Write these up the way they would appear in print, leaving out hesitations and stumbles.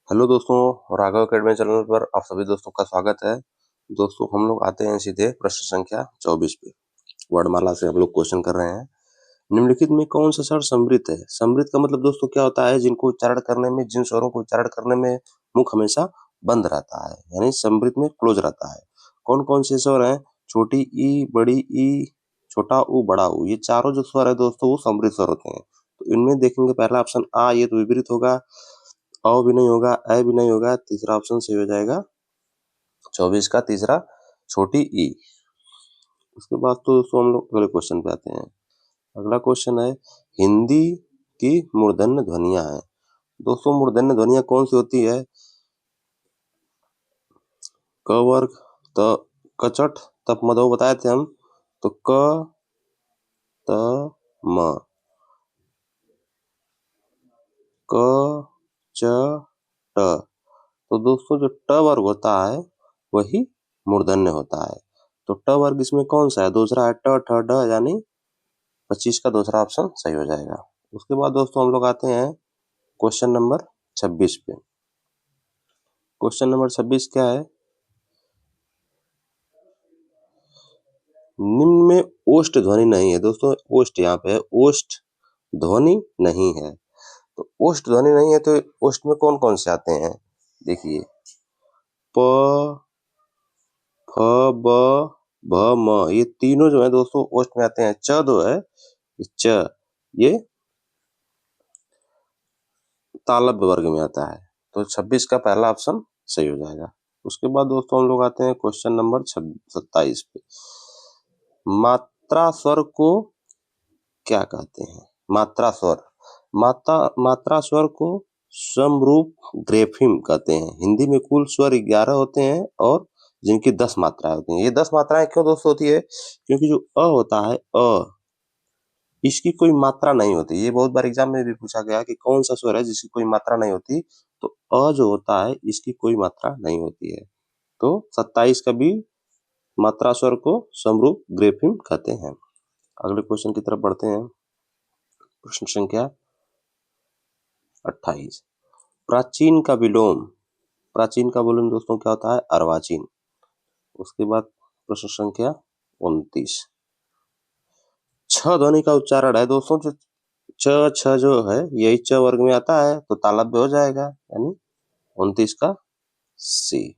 Hello दोस्तों, Raghav academy channel पर आप सभी दोस्तों का स्वागत है। दोस्तों हम लोग आते हैं सीधे प्रश्न संख्या 24 पे। वर्णमाला से हम लोग क्वेश्चन कर रहे हैं। निम्नलिखित में कौन सा स्वर समृद्ध है? समृद्ध का मतलब दोस्तों क्या होता है? जिनको उच्चारण करने में, जिन स्वरों को उच्चारण करने में मुख हमेशा बंद रहता है, यानी समृद्ध में क्लोज रहता है। कौन कौन से स्वर हैं? छोटी ई, बड़ी ई, छोटा ऊ, बड़ा ऊ, ये चारों जो स्वर है दोस्तों वो समृद्ध स्वर होते हैं। तो इनमें देखेंगे पहला ऑप्शन आ, ये तो विपरीत होगा। अ भी नहीं होगा, ए भी नहीं होगा। तीसरा ऑप्शन सही हो जाएगा 24 का तीसरा, छोटी ई। उसके बाद तो दोस्तों हम लोग अगले क्वेश्चन पे आते हैं। अगला क्वेश्चन है, हिंदी की मूर्धन्य ध्वनियां हैं। दोस्तों मूर्धन्य ध्वनियां कौन सी होती है? क वर्ग, त, कचट, तप, मदो बताए थे हम। तो क, त, म, क, च, ट। तो दोस्तों जो ट वर्ग होता है वही मूर्धन्य होता है। तो ट वर्ग इसमें कौन सा है? दूसरा है ट, ठ, ड, यानी 25 का दूसरा ऑप्शन सही हो जाएगा। उसके बाद दोस्तों हम लोग आते हैं क्वेश्चन नंबर 26 पे। क्वेश्चन नंबर 26 क्या है? निम्न में ओष्ठ ध्वनि नहीं है। दोस्तों ओष्ठ यहाँ पे है, ओष्ठ ध्वनि नहीं है। तो ओष्ठ ध्वनि नहीं है तो ओष्ठ में कौन कौन से आते हैं? देखिए प, फ, ब, भ, म, ये तीनों जो है दोस्तों ओष्ठ में आते हैं। च जो है, च, ये तालव्य वर्ग में आता है। तो 26 का पहला ऑप्शन सही हो जाएगा। उसके बाद दोस्तों हम लोग आते हैं क्वेश्चन नंबर 27 पे। मात्रा स्वर को क्या कहते हैं? मात्रा स्वर, मात्रा स्वर को समरूप ग्रेफिम कहते हैं। हिंदी में कुल स्वर 11 होते हैं और जिनकी 10 मात्राएं होती हैं। ये 10 मात्राएं क्यों दोस्तों होती है? क्योंकि जो अ होता है, अ, इसकी कोई मात्रा नहीं होती। ये बहुत बार एग्जाम में भी पूछा गया कि कौन सा स्वर है जिसकी कोई मात्रा नहीं होती। तो अ जो होता है इसकी कोई मात्रा नहीं होती है। तो 27 का भी मात्रा स्वर को समरूप ग्रेफिम कहते हैं। अगले क्वेश्चन की तरफ बढ़ते हैं। प्रश्न संख्या 28। प्राचीन का विलोम, प्राचीन का विलोम दोस्तों क्या होता है? अर्वाचीन। उसके बाद प्रश्न संख्या 29। छ ध्वनि का उच्चारण है दोस्तों जो च, छ जो है यही च वर्ग में आता है, तो तालव्य हो जाएगा, यानी 29 का सी।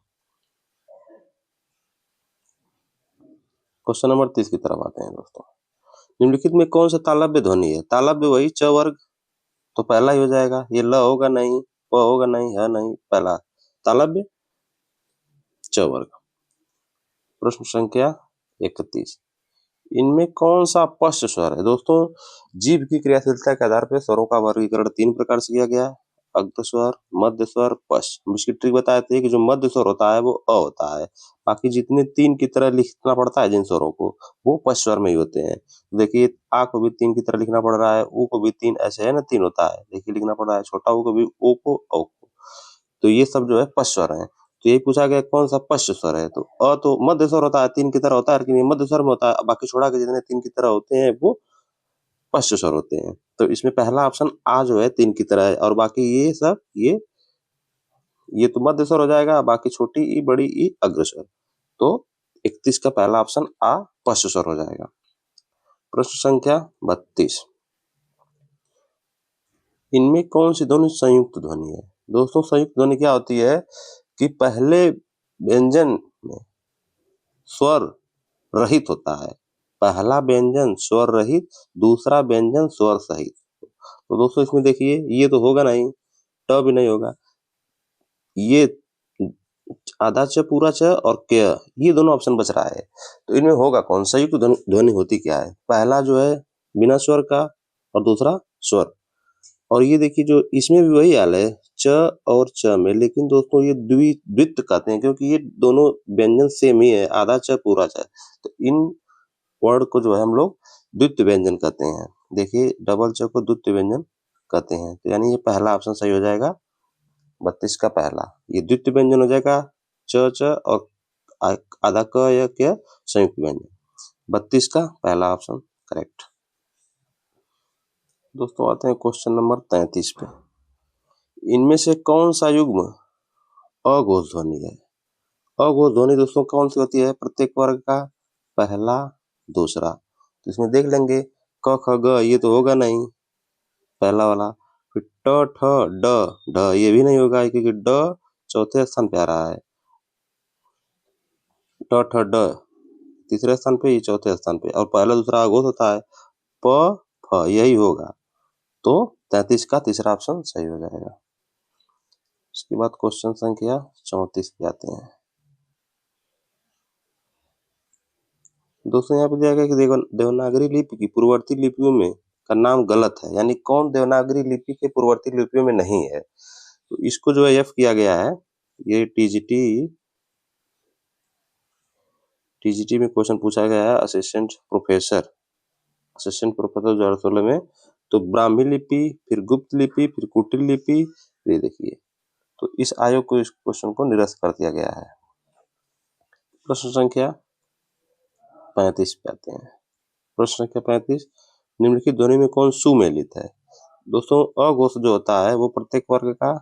क्वेश्चन नंबर 30 की तरफ आते हैं दोस्तों। निम्नलिखित में कौन सा तालव्य ध्वनि है? तालव्य वही च वर्ग, तो पहला ही हो जाएगा। ये ल होगा नहीं, प होगा नहीं, ह नहीं, पहला तालव्य च वर्ग। प्रश्न संख्या 31। इनमें कौन सा पश्च स्वर है? दोस्तों जीभ की क्रियाशीलता के आधार पर स्वरों का वर्गीकरण 3 प्रकार से किया गया है। अग्ध स्वर, मध्य स्वर, पश्च। हम इसकी ट्रिक बताए थे कि जो मध्य स्वर होता है वो अ होता है। बाकी जितने 3 की तरह लिखना पड़ता है जिन स्वरों को, वो पश्च स्वर में ही होते हैं। देखिए आ को भी 3 की तरह लिखना पड़ रहा है, ऊ को भी 3, ऐसे है ना, 3 होता है, देखिए लिखना पड़ रहा है। छोटा ऊ को भी ओ को, औ को। तो ये सब जो है पश्च स्वर है। तो यही पूछा गया कौन सा पश्च स्वर है? तो अ तो मध्य स्वर होता है, 3 की तरह होता है, लेकिन ये मध्य स्वर में होता है। बाकी छोड़ा के जितने 3 की तरह होते हैं वो पश्च स्वर होते हैं। तो इसमें पहला ऑप्शन आ जो है 3 की तरह है, और बाकी ये सब ये तो मध्य स्वर हो जाएगा, बाकी छोटी ई, बड़ी ई अग्र स्वर। तो 31 का पहला ऑप्शन आ पश्च स्वर हो जाएगा। प्रश्न संख्या 32। इनमें कौन सी ध्वनि संयुक्त ध्वनि है? दोस्तों संयुक्त ध्वनि क्या होती है कि पहले व्यंजन में स्वर रहित होता है। पहला व्यंजन स्वर रहित, दूसरा व्यंजन स्वर सहित। तो दोस्तों इसमें देखिए ये तो होगा नहीं, ट भी नहीं होगा। ये आधा च, पूरा च और क्य, ये दोनों ऑप्शन बच रहा है। तो इनमें होगा कौन? संयुक्त ध्वनि होती क्या है? पहला जो है बिना स्वर का और दूसरा स्वर। और ये देखिए जो इसमें भी वही हाल है, च और च में, लेकिन दोस्तों ये द्वित्व कहते हैं क्योंकि ये दोनों व्यंजन सेम ही है, आधा च पूरा च। तो इन वर्ड को जो है हम लोग द्वित्व व्यंजन कहते हैं। देखिए डबल च को द्वित्व व्यंजन कहते हैं। तो यानी ये पहला ऑप्शन सही हो जाएगा 32 का पहला। ये द्वित्व व्यंजन हो जाएगा च और आधा क या क्या संयुक्त व्यंजन। 32 का पहला ऑप्शन करेक्ट। दोस्तों आते हैं क्वेश्चन नंबर 33 पे। इनमें से कौन सा युग्म अघोष ध्वनि है? अघोष ध्वनि दोस्तों कौन सी होती है? प्रत्येक वर्ग का पहला दूसरा। तो इसमें देख लेंगे क ख ग ये तो होगा नहीं पहला वाला। फिर ट ठ ड ढ ये भी नहीं होगा क्योंकि ड चौथे स्थान पे आ रहा है। ट ठ ड तीसरे स्थान पे, ये चौथे स्थान पे, और पहला दूसरा अघोष होता है प फ, यही होगा। तो 33 का तीसरा ऑप्शन सही हो जाएगा। इसके बाद क्वेश्चन संख्या 34 पे आते हैं। दोस्तों यहाँ पे दिया गया कि देवनागरी लिपि की पूर्ववर्ती लिपियों में का नाम गलत है, यानी कौन देवनागरी लिपि के पूर्ववर्ती लिपियों में नहीं है। तो इसको जो है एफ किया गया है। ये टीजीटी में क्वेश्चन पूछा गया है असिस्टेंट प्रोफेसर 2016 में। तो ब्राह्मी लिपि, फिर गुप्त लिपि, फिर कुटिल लिपि, ये देखिए। तो इस आयोग को इस क्वेश्चन को निरस्त कर दिया गया है। प्रश्न संख्या 35 पे आते हैं। प्रश्न संख्या 35, निम्नलिखित ध्वनि में कौन सुमेलित है? दोस्तों अघोष जो होता है वो प्रत्येक वर्ग का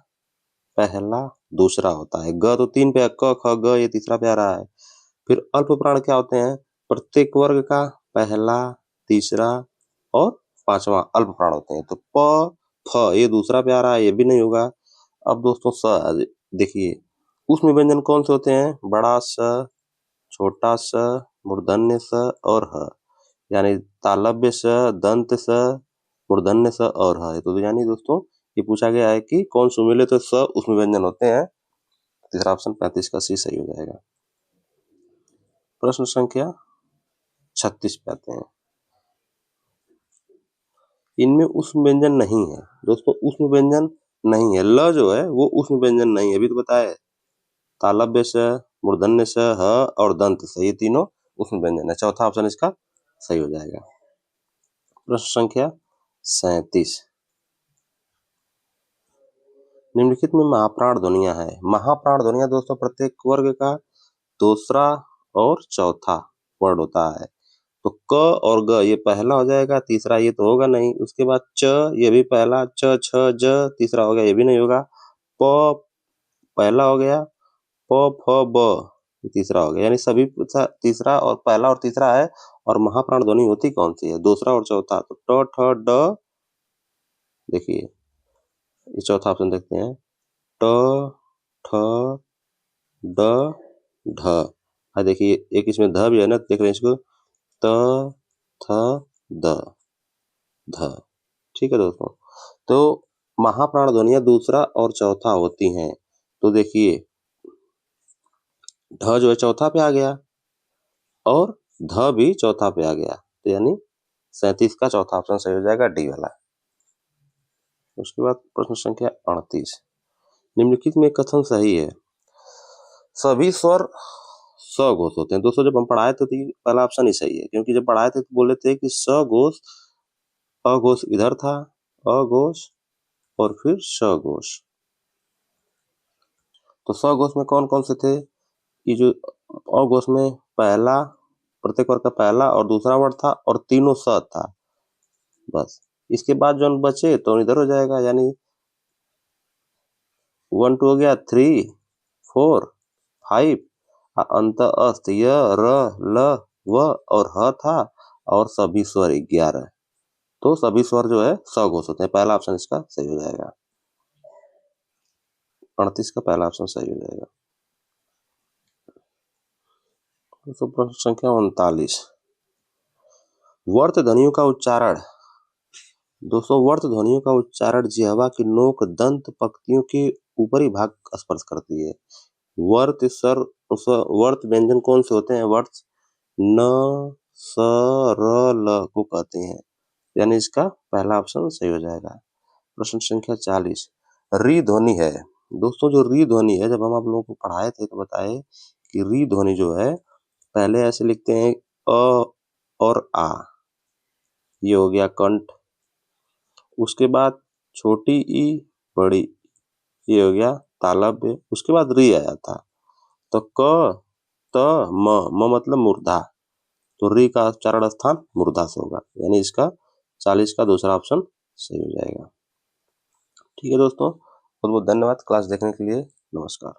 पहला दूसरा होता है। ग तो 3 पे, क ख ग ये तीसरा पे आ रहा है। फिर अल्प प्राण क्या होते हैं? प्रत्येक वर्ग का पहला, तीसरा और पांचवा अल्प प्राण होते हैं। तो प फ ये दूसरा पे आ रहा है, ये भी नहीं होगा। अब दोस्तों स देखिए, उसमें व्यंजन कौन से होते हैं? बड़ा स, छोटा स, मूर्धन्य स और ह, यानी तालव्य स, दंत स, मूर्धन्य स और ह। तो यानी दोस्तों ये पूछा गया है कि कौन सुमेलित स उसमें व्यंजन होते हैं। तीसरा ऑप्शन 35 का सी सही हो जाएगा। प्रश्न संख्या 36 पे आते हैं। इनमें उष्म व्यंजन नहीं है। दोस्तों उष्म व्यंजन नहीं है, ल जो है वो उष्म व्यंजन नहीं है, अभी तो बताया। तालव्य स, मूर्धन्य स, ह और दंत स ये तीनों उष्म व्यंजन है। चौथा ऑप्शन इसका सही हो जाएगा। प्रश्न संख्या 37, निम्नलिखित में महाप्राण ध्वनियां है। महाप्राण ध्वनियां दोस्तों प्रत्येक वर्ग का दूसरा और चौथा वर्ड होता है। तो क और ग ये पहला हो जाएगा, तीसरा ये तो होगा नहीं। उसके बाद च ये भी पहला, च छ ज तीसरा हो गया, ये भी नहीं होगा। प पहला हो गया, प फ ब ये तीसरा हो गया, यानी सभी तीसरा और पहला और तीसरा है। और महाप्राण ध्वनि होती कौन सी है? दूसरा और चौथा। तो ट ठ ड, देखिए ये चौथा ऑप्शन देखते हैं, ट ठ ड ढ। देखिए एक इसमें ध भी है ना, देख रहे हैं इसको, त थ द ध। ठीक है दोस्तों, तो महाप्राण ध्वनियां दूसरा और चौथा होती हैं। तो देखिए ढ जो है चौथा पे आ गया और ध भी चौथा पे आ गया, तो यानी 37 का चौथा ऑप्शन सही हो जाएगा, डी वाला। उसके बाद प्रश्न संख्या 38, निम्नलिखित में कथन सही है? सभी स्वर सघोष होते हैं। दोस्तों जब हम पढ़ाए थे तो पहला ऑप्शन ही सही है, क्योंकि जब पढ़ाए थे तो बोले थे कि सघोष, अघोष इधर था, अघोष और फिर सघोष। तो सघोष में कौन कौन से थे? कि जो अघोष में पहला, प्रत्येक वर्ग का पहला और दूसरा वर्ड था और तीनों स था, बस। इसके बाद जो बचे तो इधर हो जाएगा, यानी 1 2 हो गया, 3 4 5, अंत अस्त य र ल व और ह था, और सभी स्वर 11। तो सभी स्वर जो है सघोष होते हैं। पहला ऑप्शन इसका सही हो जाएगा, 38 का पहला ऑप्शन सही हो जाएगा। तो प्रश्न संख्या 39, वर्त ध्वनियों का उच्चारण। दोस्तों वर्त ध्वनियों का उच्चारण जिह्वा की नोक दंत पंक्तियों के ऊपरी भाग स्पर्श करती है। वर्त स्वर वर्त व्यंजन कौन से होते हैं? वर्त न स र ल को कहते हैं, यानी इसका पहला ऑप्शन सही हो जाएगा। प्रश्न संख्या 40, री ध्वनि है। दोस्तों जो री ध्वनि है, जब हम आप लोगों को पढ़ाए थे तो बताए कि री ध्वनि जो है पहले ऐसे लिखते हैं अ और आ, ये हो गया कंठ। उसके बाद छोटी ई, बड़ी, ये हो गया तालव्य। उसके बाद री आया था, तो क त म मतलब मूर्धा, तो री का उच्चारण स्थान मूर्धा से होगा, यानी इसका 40 का दूसरा ऑप्शन सही हो जाएगा। ठीक है दोस्तों, बहुत बहुत धन्यवाद क्लास देखने के लिए। नमस्कार।